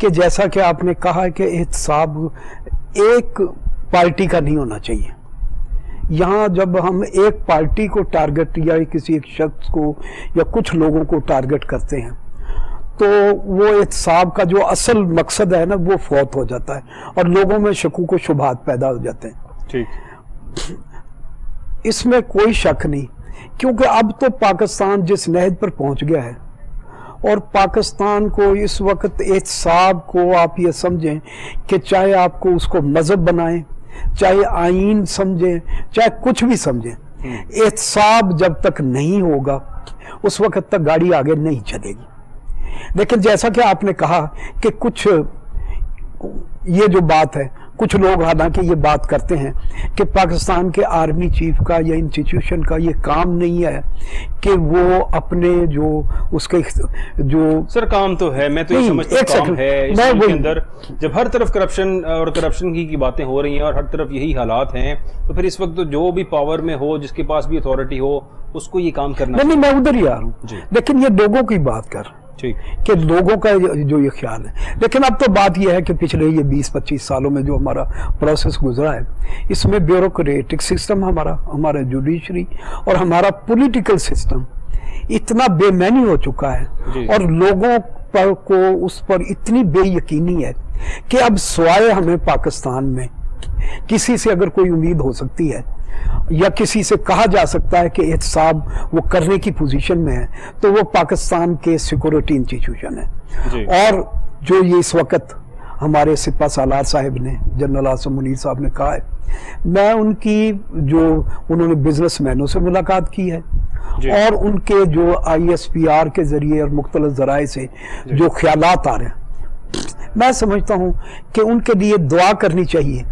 کہ جیسا کہ آپ نے کہا کہ احتساب ایک پارٹی کا نہیں ہونا چاہیے. یہاں جب ہم ایک پارٹی کو ٹارگٹ یا کسی ایک شخص کو یا کچھ لوگوں کو ٹارگٹ کرتے ہیں تو وہ احتساب کا جو اصل مقصد ہے نا وہ فوت ہو جاتا ہے اور لوگوں میں شکوک و شبہات پیدا ہو جاتے ہیں. ٹھیک. اس میں کوئی شک نہیں، کیونکہ اب تو پاکستان جس نہج پر پہنچ گیا ہے اور پاکستان کو اس وقت احتساب کو آپ یہ سمجھیں کہ چاہے آپ کو اس کو مذہب بنائیں، چاہے آئین سمجھیں، چاہے کچھ بھی سمجھیں، احتساب جب تک نہیں ہوگا اس وقت تک گاڑی آگے نہیں چلے گی. لیکن جیسا کہ آپ نے کہا کہ کچھ یہ جو بات ہے، کچھ لوگ حالانکہ یہ بات کرتے ہیں کہ پاکستان کے آرمی چیف کا یا انسٹیٹیوشن کا یہ کام نہیں ہے کہ وہ اپنے جو اس کے جو سر کام تو ہے، میں تو یہ سمجھتا ہوں کام ہے اس کے اندر. جب ہر طرف کرپشن اور کرپشن کی باتیں ہو رہی ہیں اور ہر طرف یہی حالات ہیں تو پھر اس وقت جو بھی پاور میں ہو، جس کے پاس بھی اتھارٹی ہو، اس کو یہ کام کرنا. نہیں میں ادھر ہی آ رہا ہوں، لیکن یہ لوگوں کی بات کر کہ لوگوں کا جو یہ خیال ہے. لیکن اب تو بات یہ ہے کہ پچھلے یہ 20-25 سالوں میں جو ہمارا پروسیس گزرا ہے اس میں بیوروکریٹک سسٹم ہمارا جوڈیشری اور ہمارا پولیٹیکل سسٹم اتنا بے معنی ہو چکا ہے اور لوگوں کو اس پر اتنی بے یقینی ہے کہ اب سوائے ہمیں پاکستان میں کسی سے اگر کوئی امید ہو سکتی ہے یا کسی سے کہا جا سکتا ہے کہ احتساب وہ کرنے کی پوزیشن میں ہے تو وہ پاکستان کے سیکورٹی انسٹیٹیوشن ہے. اور جو یہ اس وقت ہمارے سپہ سالار صاحب نے، جنرل عاصم منیر صاحب نے کہا ہے، میں ان کی جو انہوں نے بزنس مینوں سے ملاقات کی ہے اور ان کے جو ISPR کے ذریعے اور مختلف ذرائع سے جو خیالات آ رہے ہیں، میں سمجھتا ہوں کہ ان کے لیے دعا کرنی چاہیے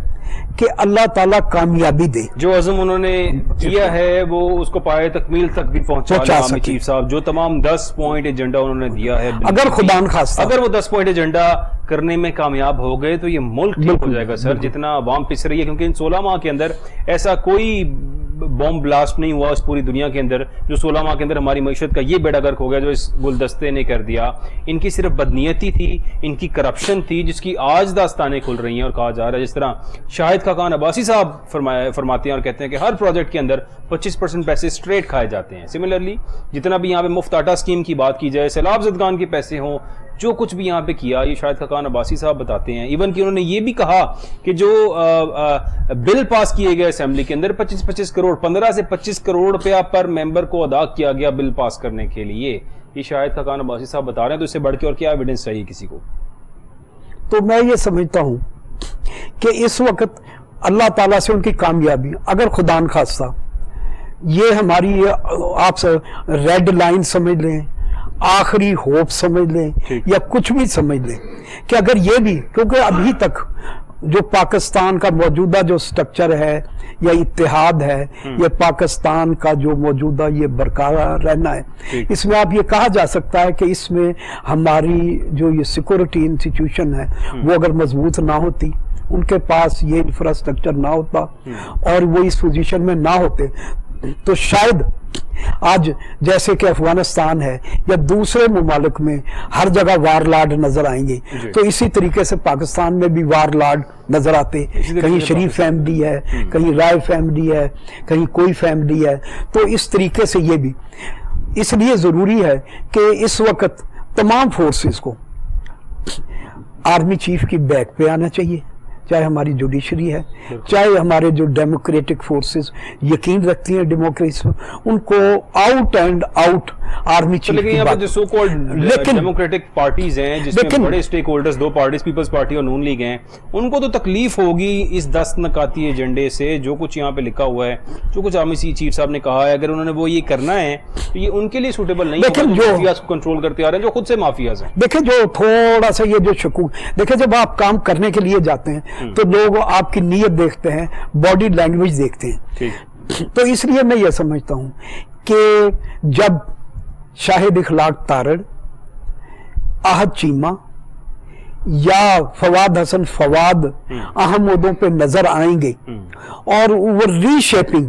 کہ اللہ تعالیٰ کامیابی دے. جو عزم انہوں نے کیا ہے وہ اس کو پائے تکمیل تک بھی پہنچا سکے. چیف صاحب جو تمام 10 پوائنٹ ایجنڈا انہوں نے دیا ہے، اگر خدا نخواستہ اگر وہ 10 پوائنٹ ایجنڈا کرنے میں کامیاب ہو گئے تو یہ ملک ٹھیک ہو جائے گا سر. جتنا عوام پس رہی ہے، کیونکہ ان 16 ماہ کے اندر ایسا کوئی بومب بلاسٹ نہیں ہوا اس پوری دنیا کے اندر جو 16 ماہ کے اندر ہماری معیشت کا یہ بیڑا گرک ہو گیا جو اس گلدستے نے کر دیا. ان کی صرف بدنیتی تھی، ان کی کرپشن تھی، جس کی آج داستانیں کھل رہی ہیں اور کہا جا رہا ہے، جس طرح شاہد خاقان عباسی صاحب فرماتے ہیں اور کہتے ہیں کہ ہر پروجیکٹ کے اندر 25% پیسے اسٹریٹ کھائے جاتے ہیں. سملرلی جتنا بھی یہاں پہ مفت آٹا اسکیم کی بات کی جائے، سیلاب زدگان کے پیسے ہوں، جو کچھ بھی یہاں پہ کیا یہ شاہد خاقان عباسی صاحب بتاتے ہیں. ایون کہ انہوں نے یہ بھی کہا کہ جو بل پاس کیے گئے اسمبلی کے اندر 25 کروڑ 15 سے 25 کروڑ روپیہ پر ممبر کو ادا کیا گیا بل پاس کرنے کے لیے، یہ شاہد خاقان عباسی صاحب بتا رہے ہیں. تو اس سے بڑھ کے اور کیا ایویڈنس چاہیے کسی کو؟ تو میں یہ سمجھتا ہوں کہ اس وقت اللہ تعالیٰ سے ان کی کامیابی، اگر خدا نخواستہ یہ ہماری آپ سے ریڈ لائن سمجھ لیں، آخری ہوپ سمجھ لیں یا کچھ بھی سمجھ لیں کہ اگر یہ بھی، کیونکہ ابھی تک جو پاکستان کا موجودہ جو سٹرکچر ہے یا اتحاد ہے یا پاکستان کا جو موجودہ یہ برقرار رہنا ہے، اس میں آپ یہ کہا جا سکتا ہے کہ اس میں ہماری جو یہ سیکورٹی انسٹیٹیوشن ہے وہ اگر مضبوط نہ ہوتی، ان کے پاس یہ انفراسٹرکچر نہ ہوتا اور وہ اس پوزیشن میں نہ ہوتے تو شاید آج جیسے کہ افغانستان ہے یا دوسرے ممالک میں ہر جگہ وار لارڈ نظر آئیں گے تو اسی طریقے سے پاکستان میں بھی وار لارڈ نظر آتے. کہیں شریف فیملی ہے، کہیں رائے فیملی ہے، کہیں کوئی فیملی ہے. تو اس طریقے سے یہ بھی اس لیے ضروری ہے کہ اس وقت تمام فورسز کو آرمی چیف کی بیک پہ آنا چاہیے، چاہے ہماری جوڈیشری ہے، چاہے ہمارے جو ڈیموکریٹک فورسز یقین رکھتی ہیں ڈیموکریسی، ان کو out and out army chief. لیکن یہاں پہ جو سو کالڈ ڈیموکریٹک پارٹیز ہیں جس میں بڑے stakeholders 2 parties, Peoples Party اور نون لیگ ہیں، ان کو تو تکلیف ہوگی اس 10 نکاتی ایجنڈے سے. جو کچھ یہاں پہ لکھا ہوا ہے، جو کچھ آرمی چیف صاحب نے کہا ہے، اگر انہوں نے وہ یہ کرنا ہے تو یہ ان کے لیے سوٹیبل نہیں ہوگا. جو مافیاز کو کنٹرول کرتے آ رہے ہیں، جو خود سے مافیاز ہیں. دیکھیں جو تھوڑا سا یہ جو شکوک، دیکھیں جب آپ کام کرنے کے لیے جاتے ہیں تو لوگ آپ کی نیت دیکھتے ہیں، باڈی لینگویج دیکھتے ہیں. تو اس لیے میں یہ سمجھتا ہوں کہ جب شاہد اخلاق تارڑ، احد چیمہ یا فواد حسن فواد اہم عہدوں پہ نظر آئیں گے اور وہ ری شیپنگ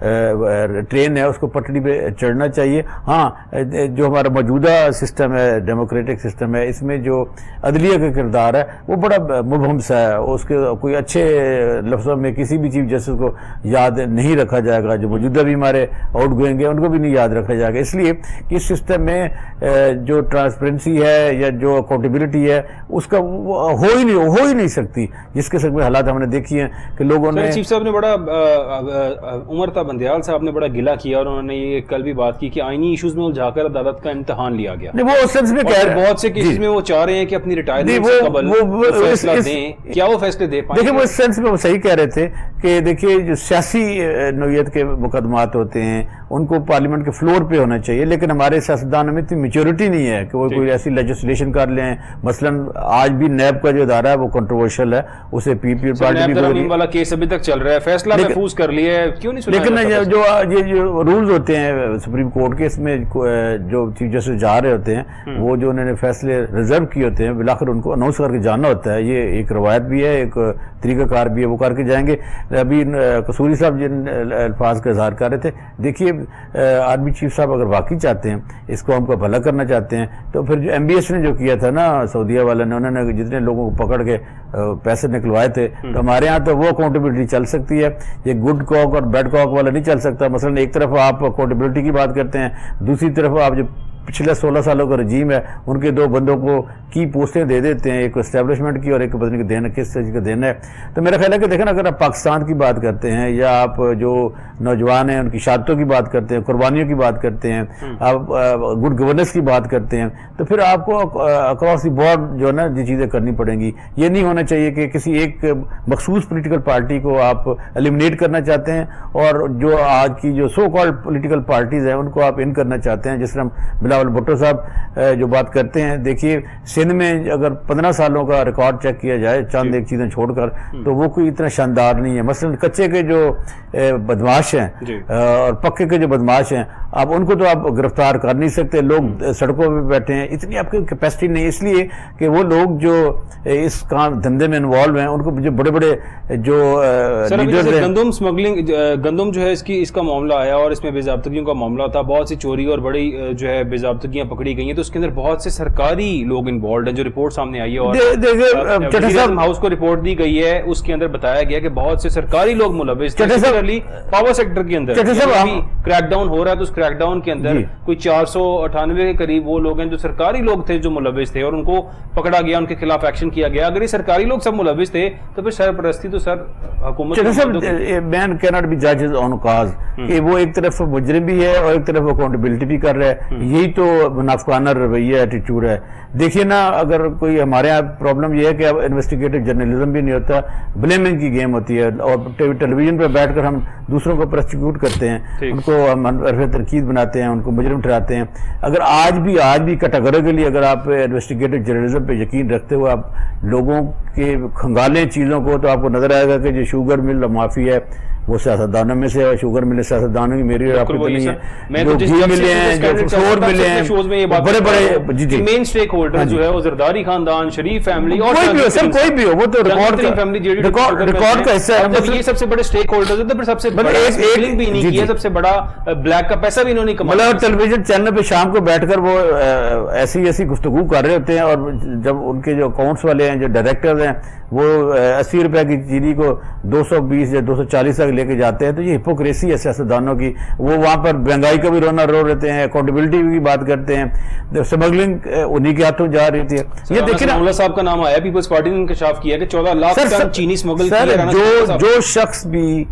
ٹرین ہے اس کو پٹڑی پہ چڑھنا چاہیے. ہاں جو ہمارا موجودہ سسٹم ہے, ڈیموکریٹک سسٹم ہے, اس میں جو عدلیہ کا کردار ہے وہ بڑا مبہم سا ہے. اس کے کوئی اچھے لفظوں میں کسی بھی چیف جسٹس کو یاد نہیں رکھا جائے گا. جو موجودہ بھی ہمارے آؤٹ گوئنگ ہیں ان کو بھی نہیں یاد رکھا جائے گا. اس لیے کہ اس سسٹم میں جو ٹرانسپیرنسی ہے یا جو اکاؤنٹیبلٹی ہے اس کا ہو ہی نہیں سکتی. جس قسم کے حالات ہم نے دیکھی ہیں کہ لوگوں نے, چیف صاحب نے بڑا, عمر تا بندیال صاحب نے بڑا گلہ کیا اور انہوں نے یہ کل بھی بات کی کہ آئینی ایشوز میں الجھا کر عدالت کا امتحان لیا گیا. وہ اس سینس میں کہہ رہے ہیں بہت سے کیسز میں وہ چاہ رہے ہیں کہ اپنی ریٹائرمنٹ سے قبل فیصلہ دیں. کیا وہ فیصلے دے پائیں؟ دیکھیں وہ اس سینس میں وہ صحیح کہہ رہے تھے کہ دیکھیے جو سیاسی نوعیت کے مقدمات ہوتے ہیں ان کو پارلیمنٹ کے فلور پہ ہونا چاہیے, لیکن ہمارے سیاستدانوں میں اتنی میچورٹی نہیں ہے کہ وہ کوئی ایسی لیجسلیشن کر لیں. مثلا آج بھی نیب کا جو ادارہ ہے وہ کنٹروورشل ہے, اسے پی پی پارٹی بھی والا کیس ابھی تک چل رہا ہے, فیصلہ محفوظ کر لیا ہے, کیوں نہیں سنا؟ لیکن جو یہ رولز ہوتے ہیں سپریم کورٹ کے, اس میں جو چیف جسٹس جا رہے ہوتے ہیں وہ جو انہوں نے فیصلے ریزرو کیے ہوتے ہیں بالآخر ان کو اناؤنس کر کے جانا ہوتا ہے. یہ ایک روایت بھی ہے, ایک طریقہ کار بھی ہے, وہ کر کے جائیں گے. ابھی قصوری صاحب جن الفاظ کا اظہار کر رہے تھے, دیکھیے آرمی چیف صاحب اگر واقعی چاہتے ہیں اس قوم کا بھلا کرنا چاہتے ہیں تو پھر جو MBS نے جو کیا تھا نا سعودیہ والے نے, انہوں نے جتنے لوگوں کو پکڑ کے پیسے نکلوائے تھے, تو ہمارے ہاں تو وہ اکاؤنٹیبلٹی چل سکتی ہے. یہ گڈ کاک اور بیڈ کاک والا نہیں چل سکتا. مثلا ایک طرف آپ اکاؤنٹیبلٹی کی بات کرتے ہیں, دوسری طرف آپ جو پچھلے 16 سالوں کا رجیم ہے ان کے 2 بندوں کو کی پوسٹیں دے دیتے ہیں, ایک اسٹیبلشمنٹ کی اور ایک پتہ نہیں دینا کس چیز کا دینا ہے. تو میرا خیال ہے کہ دیکھیں نا, اگر آپ پاکستان کی بات کرتے ہیں یا آپ جو نوجوان ہیں ان کی شہادتوں کی بات کرتے ہیں, قربانیوں کی بات کرتے ہیں, آپ گڈ گورننس کی بات کرتے ہیں, تو پھر آپ کو اکراس دی بورڈ جو ہے نا یہ چیزیں کرنی پڑیں گی. یہ نہیں ہونا چاہیے کہ کسی ایک مخصوص پولیٹیکل پارٹی کو آپ ایلیمنیٹ کرنا چاہتے ہیں اور جو آج کی جو سو کالڈ پولیٹیکل پارٹیز ہیں ان کو آپ ان کرنا چاہتے ہیں. جس طرح بلاول بھٹو صاحب جو بات کرتے ہیں, دیکھیے سندھ میں اگر 15 سالوں کا ریکارڈ چیک کیا جائے چند ایک چیزیں چھوڑ کر, تو وہ کوئی اتنا شاندار نہیں ہے. مثلا کچے کے جو بدماش ہیں اور پکے کے جو بدماش ہیں, آپ ان کو تو آپ گرفتار کر نہیں سکتے. لوگ سڑکوں پہ بیٹھے ہیں, اتنی آپ کی کیپیسٹی نہیں, اس لیے کہ وہ لوگ جو اس کام دھندے میں انوالو ہیں ان کو جو بڑے بڑے جو لیڈرز ہیں. گندم سمگلنگ, گندم جو ہے اس کا معاملہ آیا اور اس میں بے ضابطگیوں کا معاملہ تھا, بہت سی چوری اور بڑی جو ہے بے ضابطگیاں پکڑی گئی ہیں, تو اس کے اندر بہت سے سرکاری لوگ انوالوڈ ہیں. جو رپورٹ سامنے آئی ہے اور وزیراعظم ہاؤس کو رپورٹ دی گئی ہے, اس کے اندر بتایا گیا کہ بہت سے سرکاری لوگ ملوث تھے. پاور سیکٹر کے اندر کریک ڈاؤن ہو رہا ہے, تو اس کریک ڈاؤن کے اندر کوئی 498 کے قریب وہ لوگ ہیں جو سرکاری لوگ تھے جو ملوث تھے, اور ان کو پکڑا گیا, ان کے خلاف ایکشن کیا گیا. اگر یہ سرکاری لوگ سب ملوث تھے تو پھر سرپرستی تو سر حکومت مین کینٹ بی ججز آن کاز, کہ وہ ایک طرف مجرم بھی ہے اور ایک طرف اکاؤنٹیبلٹی بھی کر رہا ہے. یہی تو منافقانہ رویہ ایٹیٹیوڈ ہے. دیکھیے نا, اگر کوئی ہمارے یہاں پرابلم یہ ہے کہ اب انویسٹیگیٹو جرنلزم بھی نہیں ہوتا, بلیمنگ کی گیم ہوتی ہے, اور ٹیلی ویژن پہ بیٹھ کر ہم دوسروں کو پروسیکیوٹ کرتے ہیں, ان کو ہم حرف تنقید بناتے ہیں, ان کو مجرم ٹھہراتے ہیں. اگر آج بھی کیٹاگوریکلی اگر آپ انویسٹیگیٹو جرنلزم پہ یقین رکھتے ہوئے آپ لوگوں کے کھنگالیں چیزوں کو, تو آپ کو نظر آئے گا کہ جو شوگر مل معافی ہے وہ سیاستدانوں میں سے ہے. شوگر ملے سیاستدانوں کی میری اور آپ کو نہیں ہے, جو گھی ملے ہیں, جو فسور ملے ہیں, بڑے بڑے مین سٹیک ہولڈر جو ہے وہ زرداری خاندان, شریف فیملی, اور کوئی بھی ہو, وہ تو ریکارڈ کا حصہ ہے. جب یہ سب سے بڑے سٹیک ہولڈر ہیں تو پھر سب سے بڑا اسپیلنگ بھی نہیں کیا, سب سے بڑا بلیک کا پیسہ بھی انہوں نے کمایا. مطلب ٹیلی ویژن چینل پہ شام کو بیٹھ کر وہ ایسی گفتگو کر رہے ہوتے ہیں, اور جب ان کے جو اکاؤنٹس والے ہیں, جو ڈائریکٹرز ہیں, وہ 80 روپے کی چینی کو 220 یا 240 تک لے کے جاتے ہیں. تو یہ ہپوکریسی ہے سیاستدانوں کی. وہ وہاں پر مہنگائی کا بھی رونا رو رہتے ہیں, اکاؤنٹیبلٹی کی بات کرتے ہیں, اسمگلنگ انہی کے ہاتھوں جا رہی تھی. یہ دیکھیں نا, صاحب کا نام آیا, پیپلز پارٹی نے انکشاف کیا کہ 14 لاکھ ٹن چینی اسمگل کیا. جو شخص بھی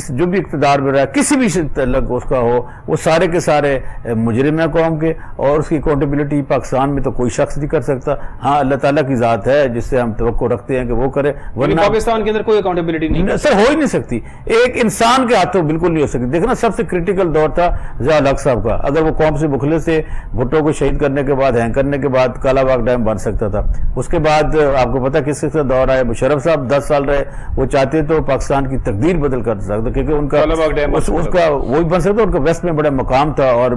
جو بھی اقتدار میں رہا, کسی بھی تعلق اس کا ہو, وہ سارے کے سارے مجرم ہیں قوم کے, اور اس کی اکاؤنٹیبلٹی پاکستان میں تو کوئی شخص نہیں کر سکتا. ہاں اللہ تعالیٰ کی ذات ہے جس سے ہم توقع رکھتے ہیں کہ وہ کرے, ورنہ پاکستان کے اندر کوئی اکاؤنٹیبلٹی نہیں سر ہو ہی نہیں سکتی. ایک انسان کے ہاتھوں بالکل نہیں ہو سکتی. دیکھنا سب سے کریٹیکل دور تھا ضیاء الحق صاحب کا. اگر وہ قوم سے مخلص سے بھٹو کو شہید کرنے کے بعد, ہینگ کرنے کے بعد کالا باغ ڈیم بن سکتا تھا. اس کے بعد آپ کو پتا کس کا دور آیا, مشرف صاحب 10 سال رہے, وہ چاہتے تو پاکستان کی تقدیر بدل کر سکتے, کیونکہ ان کا اس کا وہی بن سکتا. ان کا ویسٹ میں بڑا مقام تھا, اور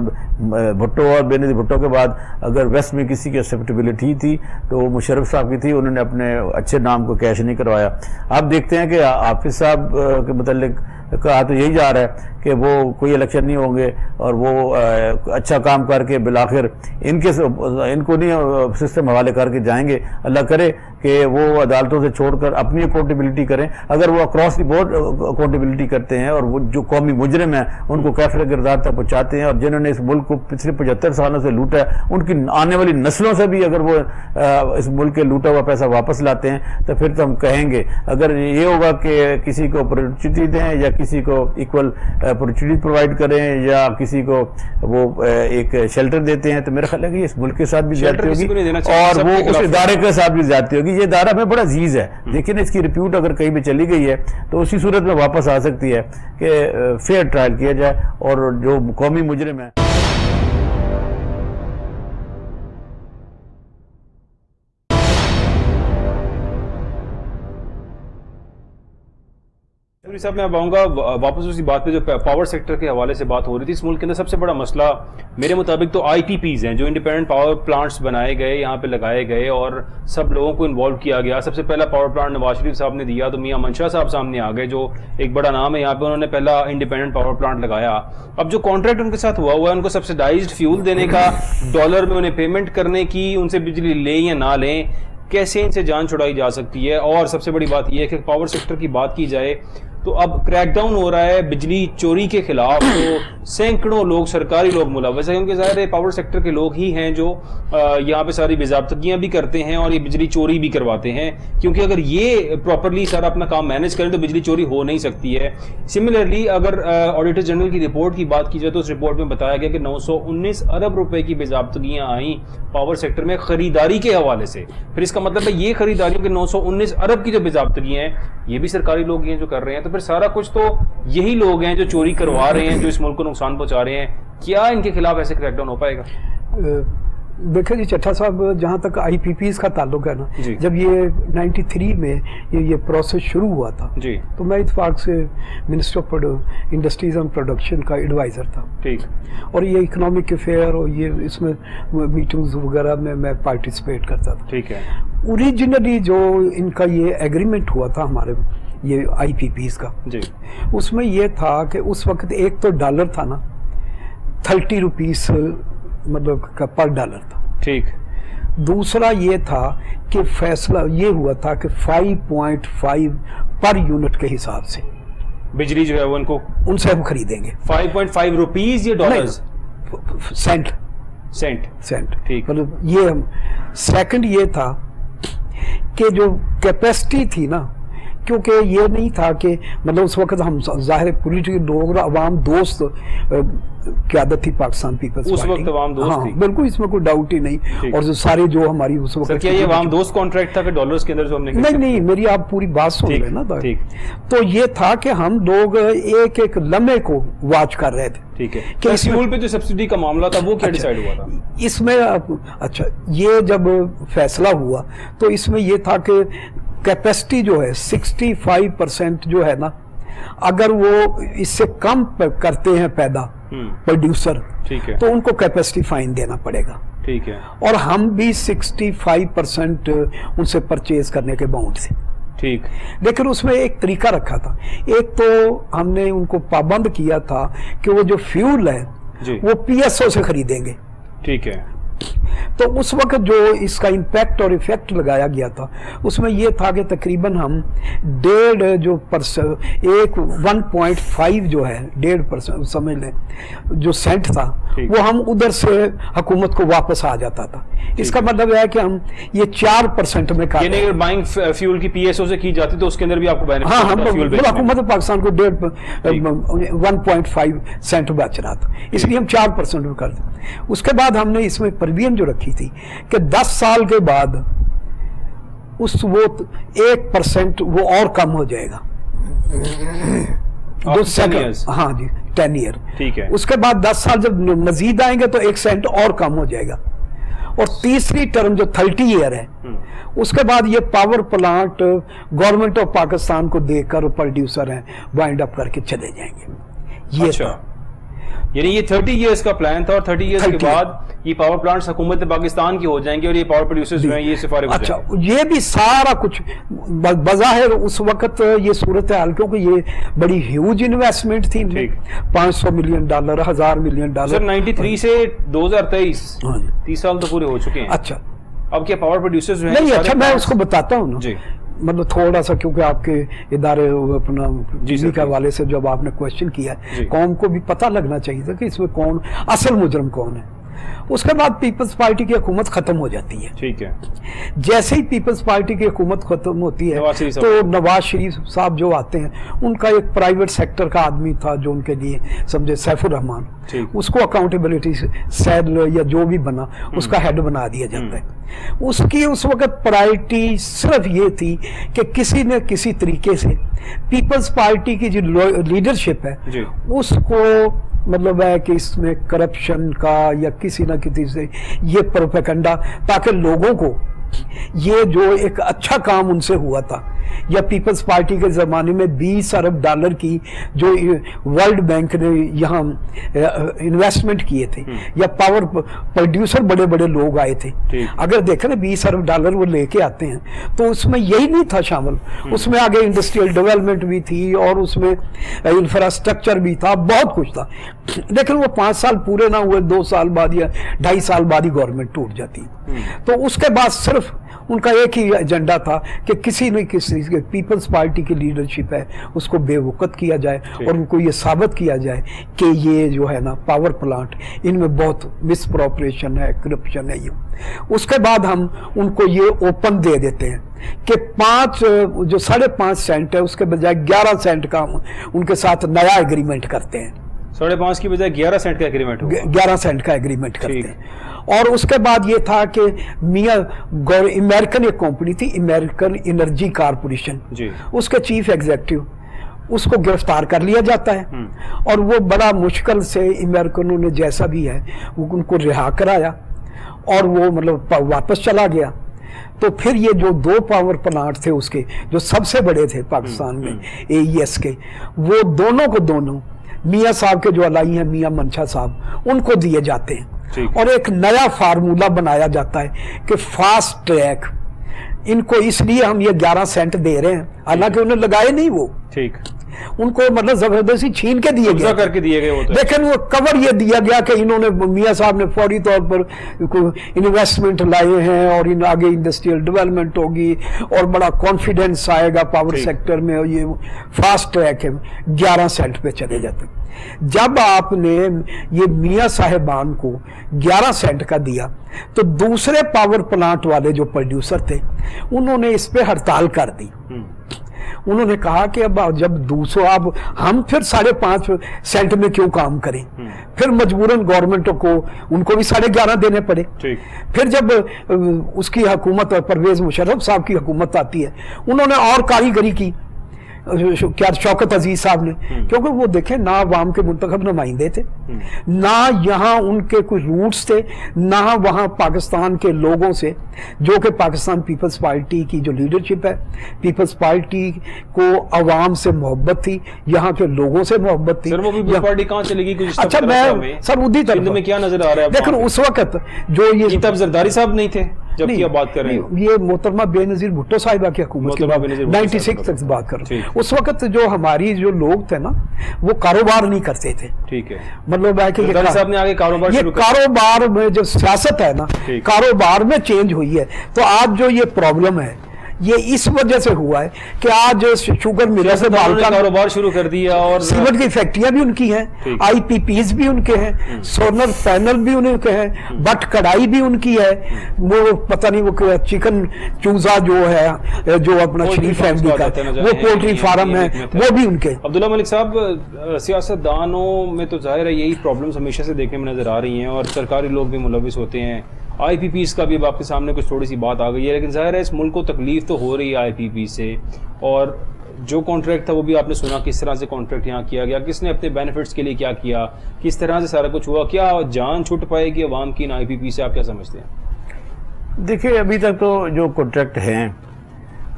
بھٹو اور بے نظیر بھٹو کے بعد اگر ویسٹ میں کسی کی ایکسیپٹیبلٹی تھی تو وہ مشرف صاحب کی تھی. انہوں نے اپنے اچھے نام کو کیش نہیں کروایا. آپ دیکھتے ہیں کہ حافظ صاحب کے متعلق کہا تو یہی جا رہا ہے کہ وہ کوئی الیکشن نہیں ہوں گے اور وہ اچھا کام کر کے بالآخر ان کو نہیں سسٹم حوالے کر کے جائیں گے. اللہ کرے کہ وہ عدالتوں سے چھوڑ کر اپنی اکاؤنٹیبلٹی کریں. اگر وہ اکراس دی بورڈ اکاؤنٹیبلٹی کرتے ہیں اور وہ جو قومی مجرم ہیں ان کو کیفر گردار تک پہنچاتے ہیں اور جنہوں نے اس ملک کو پچھلے 75 سالوں سے لوٹا ہے ان کی آنے والی نسلوں سے بھی اگر وہ اس ملک کے لوٹا ہوا پیسہ واپس لاتے ہیں تو پھر تو ہم کہیں گے. اگر یہ ہوگا کہ کسی کو اپرچونٹی دیں یا کسی کو ایکول اپرچونٹی پرووائڈ کریں یا کسی کو وہ ایک شیلٹر دیتے ہیں تو میرا خیال ہے کہ اس ملک کے ساتھ بھی زیادتی ہوگی اور وہ اس ادارے کے ساتھ بھی زیادتی ہوگی. یہ ادارہ ہمیں بڑا عزیز ہے لیکن اس کی ریپیوٹ اگر کہیں بھی چلی گئی ہے تو اسی صورت میں واپس آ سکتی ہے کہ فیئر ٹرائل کیا جائے اور جو قومی مجرم ہے. صاحب میں اب آؤں گا واپس اسی بات پہ جو پاور سیکٹر کے حوالے سے بات ہو رہی تھی. اس ملک کے اندر سب سے بڑا مسئلہ میرے مطابق تو آئی پی پیز ہیں جو انڈیپینڈنٹ پاور پلانٹس بنائے گئے, یہاں پہ لگائے گئے اور سب لوگوں کو انوالو کیا گیا. سب سے پہلا پاور پلانٹ نواز شریف صاحب نے دیا تو میاں منشا صاحب سامنے آ گئے جو ایک بڑا نام ہے یہاں پہ, انہوں نے پہلا انڈیپینڈنٹ پاور پلانٹ لگایا. اب جو کانٹریکٹ ان کے ساتھ ہوا ہے ان کو سبسیڈائزڈ فیول دینے کا, ڈالر میں انہیں پیمنٹ کرنے کی, ان سے بجلی لیں یا نہ لیں, کیسے ان سے جان چھڑائی جا سکتی ہے. اور سب سے بڑی بات یہ ہے کہ پاور سیکٹر کی بات کی جائے تو اب کریک ڈاؤن ہو رہا ہے بجلی چوری کے خلاف, تو سینکڑوں لوگ سرکاری لوگ ملوث ہیں کیونکہ ظاہر ہے پاور سیکٹر کے لوگ ہی ہیں جو یہاں پہ ساری باضابطگیاں بھی کرتے ہیں اور یہ بجلی چوری بھی کرواتے ہیں, کیونکہ اگر یہ پراپرلی سارا اپنا کام مینیج کریں تو بجلی چوری ہو نہیں سکتی ہے. سملرلی اگر آڈیٹر جنرل کی رپورٹ کی بات کی جائے تو اس رپورٹ میں بتایا گیا کہ 919 ارب روپے کی باضابطگیاں آئیں پاور سیکٹر میں خریداری کے حوالے سے. پھر اس کا مطلب ہے یہ خریداریوں کے 919 ارب کی جو باضابطگیاں ہیں یہ بھی سرکاری لوگ ہیں جو کر رہے ہیں, تو پھر سارا کچھ تو یہی لوگ ہیں جو چوری کروا رہے ہیں, جو اس ملک کو نقصان پہنچا رہے ہیں. کیا ان کے خلاف ایسے کریک ڈاؤن ہو پائے گا؟ دیکھیں جی چٹھا صاحب, جہاں تک آئی پی پیز کا تعلق ہے نا, جب یہ 93 میں یہ پروسیس شروع ہوا تھا تو میں اتفاق سے minister of industries and production کا ایڈوائزر تھا. ٹھیک. اور یہ اکنامک افیئر اور یہ اس میں میٹنگز وغیرہ میں پارٹیسپیٹ کرتا تھا. ٹھیک ہے. اوریجنلی جو ان کا یہ ایگریمنٹ ہوا تھا ہمارے یہ آئی پی پیز کا, اس میں یہ تھا کہ اس وقت ایک تو ڈالر تھا نا 30 روپیز مطلب کا پر ڈالر تھا. ٹھیک. دوسرا یہ تھا کہ فیصلہ یہ ہوا تھا کہ 5.5 پر یونٹ کے حساب سے بجلی جو ہے وہ ان سے ہم خریدیں گے. 5.5 روپیز یہ ڈالرز سینٹ. ٹھیک. مطلب یہ ہم سیکنڈ یہ تھا کہ جو کیپیسٹی تھی نا, کیونکہ یہ نہیں تھا کہ مطلب اس وقت ہم ظاہر پولیٹیکل لوگ عوام دوست قیادت تھی پاکستان پیپلز اس وقت عوام دوست تھی, بالکل اس میں کوئی ڈاؤٹ ہی نہیں. اور جو سارے جو ہماری اس وقت کیا یہ عوام دوست کانٹریکٹ تھا کہ ڈالرز کے اندر جو ہم نے نہیں میری آپ پوری بات سن لیں نا. تو یہ تھا کہ ہم لوگ ایک ایک لمحے کو واچ کر رہے تھے. ٹھیک ہے. کہ فیول پہ جو سبسڈی کا معاملہ تھا وہ کیا ڈیسائیڈ ہوا تھا اس میں؟ اچھا, یہ جب فیصلہ ہوا تو اس میں یہ تھا کہ کیپیسٹی جو ہے 65% جو ہے نا, اگر وہ اس سے کم کرتے ہیں پیدا پروڈیوسر تو ان کو کیپیسٹی فائن دینا پڑے گا. ٹھیک ہے. اور ہم بھی 65% ان سے پرچیز کرنے کے باؤنڈ سے. ٹھیک. لیکن اس میں ایک طریقہ رکھا تھا. ایک تو ہم نے ان کو پابند کیا تھا کہ وہ جو فیول ہے وہ پی ایس او سے خریدیں گے. ٹھیک ہے. تو اس وقت جو اس کا امپیکٹ اور ایفیکٹ لگایا گیا تھا اس میں یہ تھا کہ تقریباً ہم 1.5 جو ہے 1.5% سمجھ لیں جو سینٹ تھا وہ ہم ادھر سے حکومت کو واپس آ جاتا تھا. اس کا مطلب ہے کہ ہم یہ 4% میں یعنی اگر بائنگ فیول کی پی ایس او سے کی جاتی تو اس کے اندر بھی آپ کو بینیفٹ. ہاں حکومت پاکستان کو 1.5 سینٹ بچ رہا تھا, اس لیے ہم 4% میں کر دیں. اس کے بعد ہم نے اس میں پرویژن جو رکھی تھی کہ 10 سال کے بعد اس وہ 1% وہ اور کم ہو جائے گا. ہاں جی 10 ایئر. ٹھیک ہے. اس کے بعد 10 سال جب مزید آئیں گے تو 1 سینٹ اور کم ہو جائے گا. اور تیسری ٹرم جو 30 ایئر ہے اس کے بعد یہ power plant government of Pakistan کو دے کر پروڈیوسر ہیں وائنڈ اپ کر کے چلے جائیں گے. یہ یعنی یہ 30 ایئرس کا پلان تھا اور 30 ایئرس کے بعد یہ پاور پلانٹس حکومت پاکستان کی ہو جائیں گے اور یہ پاور پروڈیوسرز جو ہیں یہ سے فارغ ہو جائیں گے. اچھا یہ بھی سارا کچھ بظاہر اس وقت یہ صورتحال کیونکہ یہ بڑی ہیوج انویسٹمنٹ تھی, $500 ملین, $1,000 ملین. سر 93 سے 2023 30 سال تو پورے ہو چکے ہیں. اچھا اب کیا پاور پروڈیوسرز جو ہیں نہیں, اچھا میں اس کو بتاتا ہوں نا, جی مطلب تھوڑا سا کیونکہ آپ کے ادارے اپنا بجلی کے حوالے سے جب آپ نے کوشچن کیا ہے, قوم کو بھی پتہ لگنا چاہیے تھا کہ اس میں کون اصل مجرم کون ہے. اس کے بعد پیپلز پارٹی کی حکومت ختم ہو جاتی ہے. ٹھیک ہے. جیسے ہی پیپلز پارٹی کی حکومت ختم ہوتی ہے تو نواز شریف صاحب جو آتے ہیں, ان کا ایک پرائیویٹ سیکٹر کا آدمی تھا جو ان کے لیے سمجھے سیف الرحمان, اس کو اکاؤنٹیبلٹی سیل یا جو بھی بنا اس کا ہیڈ بنا دیا جاتا ہے. اس کی اس وقت پرائرٹی صرف یہ تھی کہ کسی نہ کسی طریقے سے پیپلز پارٹی کی جو لیڈرشپ ہے اس کو مطلب ہے کہ اس میں کرپشن کا یا کسی نہ کسی سے یہ پروپیگنڈا, تاکہ لوگوں کو یہ جو ایک اچھا کام ان سے ہوا تھا, یا پیپلز پارٹی کے زمانے میں $20 ارب کی جو ورلڈ بینک نے یہاں انویسٹمنٹ کیے تھے, یا پاور پروڈیوسر بڑے بڑے لوگ آئے تھے, اگر دیکھیں نا $20 ارب وہ لے کے آتے ہیں تو اس میں یہی نہیں تھا شامل, اس میں آگے انڈسٹریل ڈیولپمنٹ بھی تھی اور اس میں انفراسٹرکچر بھی تھا, بہت کچھ تھا. لیکن وہ 5 سال پورے نہ ہوئے, 2 سال بعد یا 2.5 سال بعد ہی گورنمنٹ ٹوٹ جاتی. تو اس کے بعد صرف ان کا ایک ہی ایجنڈا تھا کہ کسی نہ کسی پیپلز پارٹی کی لیڈرشپ ہے اس کو بے وقت کیا جائے اور ان کو یہ ثابت کیا جائے کہ یہ جو ہے نا پاور پلانٹ ان میں بہت مس پروپریشن ہے, کرپشن ہے. یہ اس کے بعد ہم ان کو یہ اوپن دے دیتے ہیں کہ 5.5 سینٹ ہے اس کے بجائے 11 سینٹ کا ہم ان کے ساتھ نیا ایگریمنٹ کرتے ہیں. 5.5 کی بجائے 11 سینٹ کا ایگریمنٹ, 11 سینٹ کا ایگریمنٹ کرتے ہیں. اور اس کے بعد یہ تھا کہ میاں امریکن ایک کمپنی تھی, امریکن انرجی کارپوریشن, اس کے چیف ایگزیکٹو اس کو گرفتار کر لیا جاتا ہے اور وہ بڑا مشکل سے امریکنوں نے جیسا بھی ہے وہ ان کو رہا کرایا اور وہ مطلب واپس چلا گیا. تو پھر یہ جو 2 پاور پلانٹ تھے اس کے جو سب سے بڑے تھے پاکستان میں AES کے, وہ دونوں میاں صاحب کے جو الائی ہیں میاں منشا صاحب, ان کو دیے جاتے ہیں. اور ایک نیا فارمولا بنایا جاتا ہے کہ فاسٹ ٹریک, ان کو اس لیے ہم یہ 11 سینٹ دے رہے ہیں, حالانکہ انہیں لگائے نہیں, وہ ان کو مطلب زبردستی چھین کے دیے گئے, لیکن وہ کور یہ دیا گیا کہ انہوں نے میاں صاحب نے فوری طور پر انویسٹمنٹ لائے ہیں اور ان آگے انڈسٹریل ڈیولپمنٹ ہوگی اور بڑا کانفیڈنس آئے گا پاور سیکٹر میں, اور یہ فاسٹ ٹریک ہے 11 سینٹ پہ چلے جاتے ہیں. جب آپ نے یہ میاں صاحبان کو 11 سینٹ کا دیا تو دوسرے پاور پلانٹ والے جو پروڈیوسر تھے انہوں نے اس پہ ہڑتال کر دی. انہوں نے کہا کہ اب جب 200 اب ہم پھر 5.5 سینٹ میں کیوں کام کریں, پھر مجبوراً گورنمنٹ کو ان کو بھی 11.5 دینے پڑے. پھر جب اس کی حکومت اور پرویز مشرف صاحب کی حکومت آتی ہے انہوں نے اور کاریگری کی, کیا شوکت عزیز صاحب نے, کیونکہ وہ دیکھیں نہ عوام کے منتخب نمائندے تھے, نہ یہاں ان کے کوئی روٹس تھے, نہ وہاں پاکستان کے لوگوں سے, جو کہ پاکستان پیپلز پارٹی کی جو لیڈرشپ ہے, پیپلز پارٹی کو عوام سے محبت تھی, یہاں کے لوگوں سے محبت تھی. سر وہ پیپلز پارٹی کہاں چلے گی؟ اچھا میں سر ادھی طرف میں کیا نظر آ رہا ہے لیکن اس وقت جو یہ تب زرداری صاحب نہیں تھے جب کی بات کر رہے ہیں, یہ محترمہ بے نظیر بھٹو صاحبہ کی حکومت کی 96 تک بات کر رہے ہیں. اس وقت جو ہماری جو لوگ تھے نا وہ کاروبار نہیں کرتے تھے. ٹھیک ہے, مطلب ہے کہ یہ کاروبار میں جو سیاست ہے نا کاروبار میں چینج ہوئی ہے. تو آج جو یہ پرابلم ہے یہ اس وجہ سے ہوا ہے کہ آج شوگر ملر سے کاروبار شروع کر دیا اور سیمنٹ کی فیکٹریاں بھی ان کی ہیں, IPPs بھی ان کے ہیں, سولر پینل بھی ان کے ہیں, بٹ کڑائی بھی ان کی ہے, وہ پتہ نہیں وہ چکن چوزا جو ہے جو اپنا شریف فیملی کا وہ پولٹری فارم ہے وہ بھی ان کے. عبداللہ ملک صاحب, سیاست دانوں میں تو ظاہر ہے یہی پرابلمز ہمیشہ سے دیکھنے میں نظر آ رہی ہیں اور سرکاری لوگ بھی ملوث ہوتے ہیں. IPPs کا بھی اب آپ کے سامنے کچھ تھوڑی سی بات آ گئی ہے, لیکن ظاہر ہے اس ملک کو تکلیف تو ہو رہی ہے IPP سے, اور جو کانٹریکٹ تھا وہ بھی آپ نے سنا کس طرح سے کانٹریکٹ یہاں کیا گیا, کس نے اپنے بینیفٹس کے لیے کیا کیا, کس طرح سے سارا کچھ ہوا, کیا جان چھوٹ پائے گی عوام کی ان IPP سے, آپ کیا سمجھتے ہیں؟ دیکھیے ابھی تک تو جو کانٹریکٹ ہیں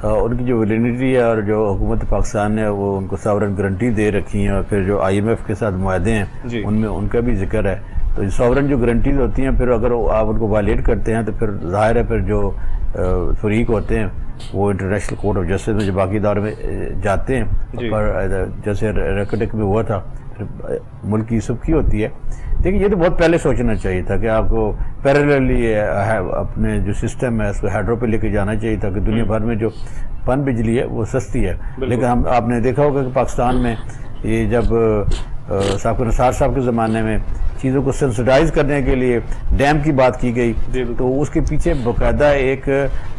ان کی جو ویلینٹی ہے اور جو حکومت پاکستان نے وہ ان کو ساورن گارنٹی دے رکھی ہیں اور پھر جو IMF کے ساتھ معاہدے ہیں ان میں ان کا بھی ذکر ہے. تو ساورن جو گارنٹیز ہوتی ہیں پھر اگر آپ ان کو وائلیٹ کرتے ہیں تو پھر ظاہر ہے پھر جو فریق ہوتے ہیں وہ انٹرنیشنل کورٹ آف جسٹس میں جو باقی اداروں میں جاتے ہیں پر جیسے ریکٹک میں ہوا تھا ملک کی سبکی ہوتی ہے. دیکھیں یہ تو بہت پہلے سوچنا چاہیے تھا کہ آپ کو پیریللی اپنے جو سسٹم ہے اس کو ہیڈرو پہ لے کے جانا چاہیے تھا کہ دنیا بھر میں جو پن بجلی ہے وہ سستی ہے. لیکن آپ نے دیکھا ہوگا کہ پاکستان میں یہ جب سابق نثار صاحب کے زمانے میں چیزوں کو سینسٹائز کرنے کے لیے ڈیم کی بات کی گئی تو اس کے پیچھے باقاعدہ ایک